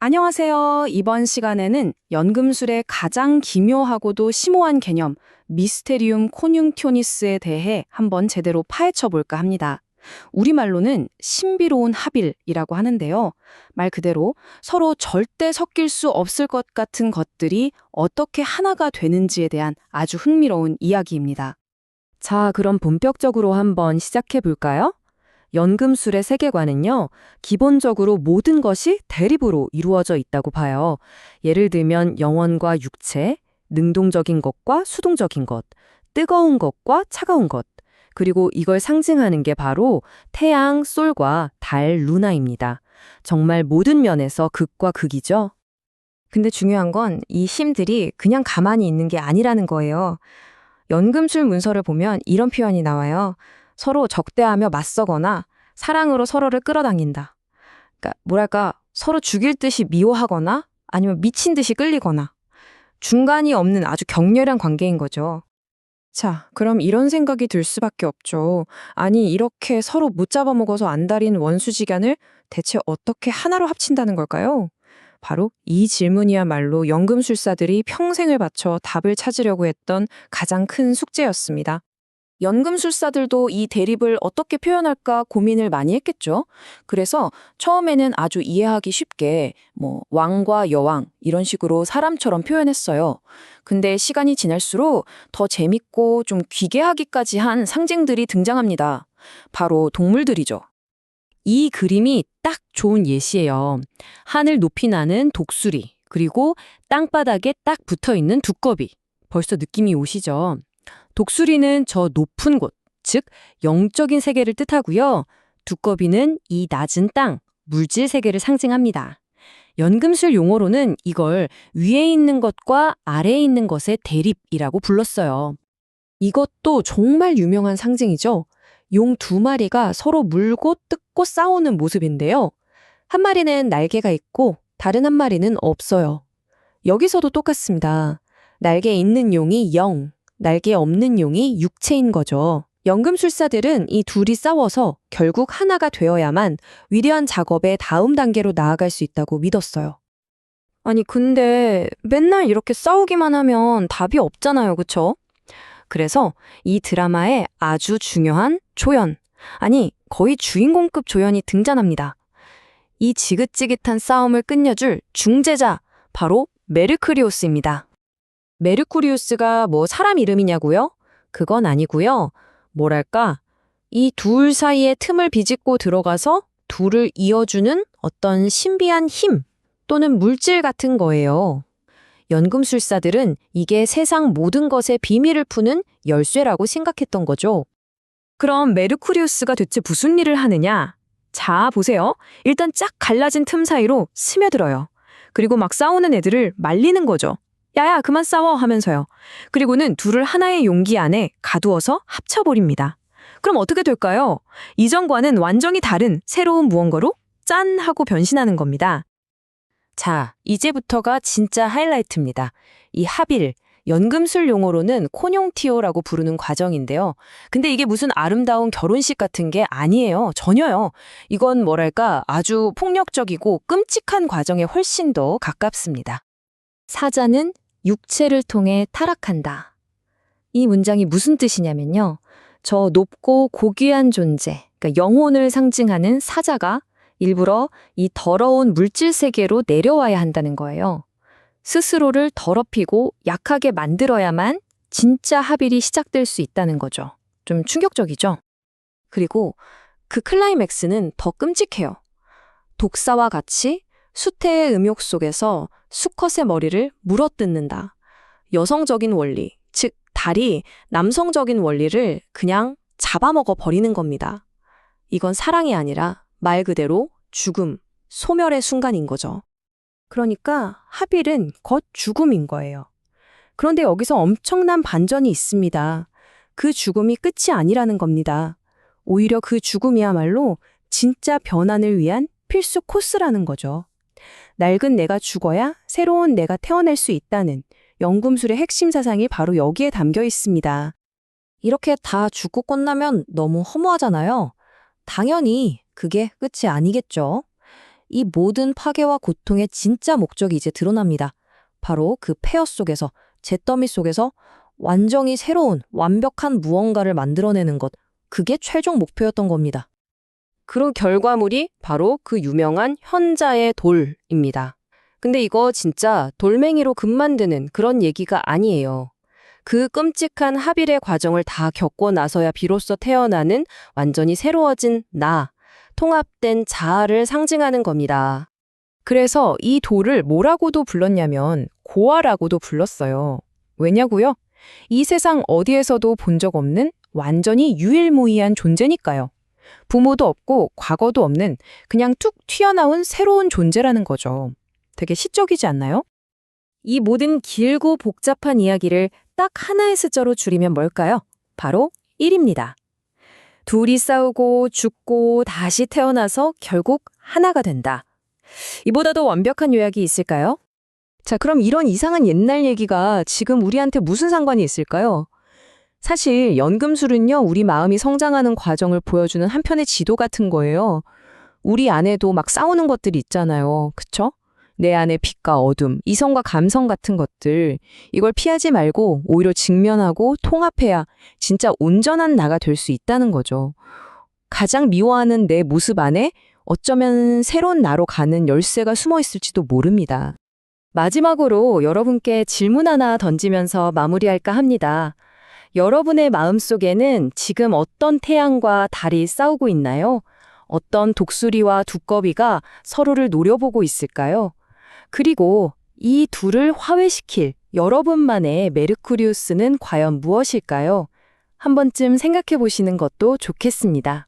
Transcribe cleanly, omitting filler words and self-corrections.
안녕하세요. 이번 시간에는 연금술의 가장 기묘하고도 심오한 개념, 미스테리움 코듉티오니스에 대해 한번 제대로 파헤쳐 볼까 합니다. 우리말로는 신비로운 합일이라고 하는데요. 말 그대로 서로 절대 섞일 수 없을 것 같은 것들이 어떻게 하나가 되는지에 대한 아주 흥미로운 이야기입니다. 자, 그럼 본격적으로 한번 시작해 볼까요? 연금술의 세계관은요, 기본적으로 모든 것이 대립으로 이루어져 있다고 봐요. 예를 들면 영혼과 육체, 능동적인 것과 수동적인 것, 뜨거운 것과 차가운 것, 그리고 이걸 상징하는 게 바로 태양, 솔과 달, 루나입니다. 정말 모든 면에서 극과 극이죠. 근데 중요한 건 이 힘들이 그냥 가만히 있는 게 아니라는 거예요. 연금술 문서를 보면 이런 표현이 나와요. 서로 적대하며 맞서거나 사랑으로 서로를 끌어당긴다. 그러니까 뭐랄까 서로 죽일 듯이 미워하거나 아니면 미친 듯이 끌리거나 중간이 없는 아주 격렬한 관계인 거죠. 자, 그럼 이런 생각이 들 수밖에 없죠. 아니, 이렇게 서로 못 잡아먹어서 안달인 원수지간을 대체 어떻게 하나로 합친다는 걸까요? 바로 이 질문이야말로 연금술사들이 평생을 바쳐 답을 찾으려고 했던 가장 큰 숙제였습니다. 연금술사들도 이 대립을 어떻게 표현할까 고민을 많이 했겠죠. 그래서 처음에는 아주 이해하기 쉽게 왕과 여왕 이런 식으로 사람처럼 표현했어요. 근데 시간이 지날수록 더 재밌고 좀 귀개하기까지 한 상징들이 등장합니다. 바로 동물들이죠. 이 그림이 딱 좋은 예시예요. 하늘 높이 나는 독수리, 그리고 땅바닥에 딱 붙어 있는 두꺼비. 벌써 느낌이 오시죠? 독수리는 저 높은 곳, 즉 영적인 세계를 뜻하고요. 두꺼비는 이 낮은 땅, 물질 세계를 상징합니다. 연금술 용어로는 이걸 위에 있는 것과 아래에 있는 것의 대립이라고 불렀어요. 이것도 정말 유명한 상징이죠. 용 두 마리가 서로 물고 뜯고 싸우는 모습인데요. 한 마리는 날개가 있고 다른 한 마리는 없어요. 여기서도 똑같습니다. 날개 있는 용이 영, 날개 없는 용이 육체인 거죠. 연금술사들은 이 둘이 싸워서 결국 하나가 되어야만 위대한 작업의 다음 단계로 나아갈 수 있다고 믿었어요. 아니, 근데 맨날 이렇게 싸우기만 하면 답이 없잖아요, 그쵸? 그래서 이 드라마에 아주 중요한 조연, 아니, 거의 주인공급 조연이 등장합니다. 이 지긋지긋한 싸움을 끝내줄 중재자, 바로 메르크리오스입니다. 메르쿠리우스가 사람 이름이냐고요? 그건 아니고요. 뭐랄까, 이 둘 사이에 틈을 비집고 들어가서 둘을 이어주는 어떤 신비한 힘 또는 물질 같은 거예요. 연금술사들은 이게 세상 모든 것의 비밀을 푸는 열쇠라고 생각했던 거죠. 그럼 메르쿠리우스가 대체 무슨 일을 하느냐? 자, 보세요. 일단 쫙 갈라진 틈 사이로 스며들어요. 그리고 막 싸우는 애들을 말리는 거죠. 야야, 그만 싸워 하면서요. 그리고는 둘을 하나의 용기 안에 가두어서 합쳐버립니다. 그럼 어떻게 될까요? 이전과는 완전히 다른 새로운 무언가로 짠 하고 변신하는 겁니다. 자, 이제부터가 진짜 하이라이트입니다. 이 합일, 연금술 용어로는 코듉티오라고 부르는 과정인데요. 근데 이게 무슨 아름다운 결혼식 같은 게 아니에요. 전혀요. 이건 뭐랄까 아주 폭력적이고 끔찍한 과정에 훨씬 더 가깝습니다. 사자는 육체를 통해 타락한다. 이 문장이 무슨 뜻이냐면요. 저 높고 고귀한 존재, 그러니까 영혼을 상징하는 사자가 일부러 이 더러운 물질 세계로 내려와야 한다는 거예요. 스스로를 더럽히고 약하게 만들어야만 진짜 합일이 시작될 수 있다는 거죠. 좀 충격적이죠? 그리고 그 클라이맥스는 더 끔찍해요. 독사와 같이 수태의 음욕 속에서 수컷의 머리를 물어뜯는다. 여성적인 원리, 즉 달이 남성적인 원리를 그냥 잡아먹어 버리는 겁니다. 이건 사랑이 아니라 말 그대로 죽음, 소멸의 순간인 거죠. 그러니까 합일은 곧 죽음인 거예요. 그런데 여기서 엄청난 반전이 있습니다. 그 죽음이 끝이 아니라는 겁니다. 오히려 그 죽음이야말로 진짜 변환을 위한 필수 코스라는 거죠. 낡은 내가 죽어야 새로운 내가 태어날 수 있다는 연금술의 핵심 사상이 바로 여기에 담겨 있습니다. 이렇게 다 죽고 끝나면 너무 허무하잖아요. 당연히 그게 끝이 아니겠죠. 이 모든 파괴와 고통의 진짜 목적이 이제 드러납니다. 바로 그 폐허 속에서, 잿더미 속에서 완전히 새로운 완벽한 무언가를 만들어내는 것. 그게 최종 목표였던 겁니다. 그 결과물이 바로 그 유명한 현자의 돌입니다. 근데 이거 진짜 돌멩이로 금 만드는 그런 얘기가 아니에요. 그 끔찍한 합일의 과정을 다 겪고 나서야 비로소 태어나는 완전히 새로워진 나, 통합된 자아를 상징하는 겁니다. 그래서 이 돌을 뭐라고도 불렀냐면 고아라고도 불렀어요. 왜냐고요? 이 세상 어디에서도 본 적 없는 완전히 유일무이한 존재니까요. 부모도 없고 과거도 없는 그냥 툭 튀어나온 새로운 존재라는 거죠. 되게 시적이지 않나요? 이 모든 길고 복잡한 이야기를 딱 하나의 숫자로 줄이면 뭘까요? 바로 1입니다. 둘이 싸우고 죽고 다시 태어나서 결국 하나가 된다. 이보다 더 완벽한 요약이 있을까요? 자, 그럼 이런 이상한 옛날 얘기가 지금 우리한테 무슨 상관이 있을까요? 사실 연금술은요, 우리 마음이 성장하는 과정을 보여주는 한편의 지도 같은 거예요. 우리 안에도 막 싸우는 것들이 있잖아요. 그쵸? 내 안의 빛과 어둠, 이성과 감성 같은 것들. 이걸 피하지 말고 오히려 직면하고 통합해야 진짜 온전한 나가 될 수 있다는 거죠. 가장 미워하는 내 모습 안에 어쩌면 새로운 나로 가는 열쇠가 숨어 있을지도 모릅니다. 마지막으로 여러분께 질문 하나 던지면서 마무리할까 합니다. 여러분의 마음속에는 지금 어떤 태양과 달이 싸우고 있나요? 어떤 독수리와 두꺼비가 서로를 노려보고 있을까요? 그리고 이 둘을 화해시킬 여러분만의 메르쿠리우스는 과연 무엇일까요? 한 번쯤 생각해 보시는 것도 좋겠습니다.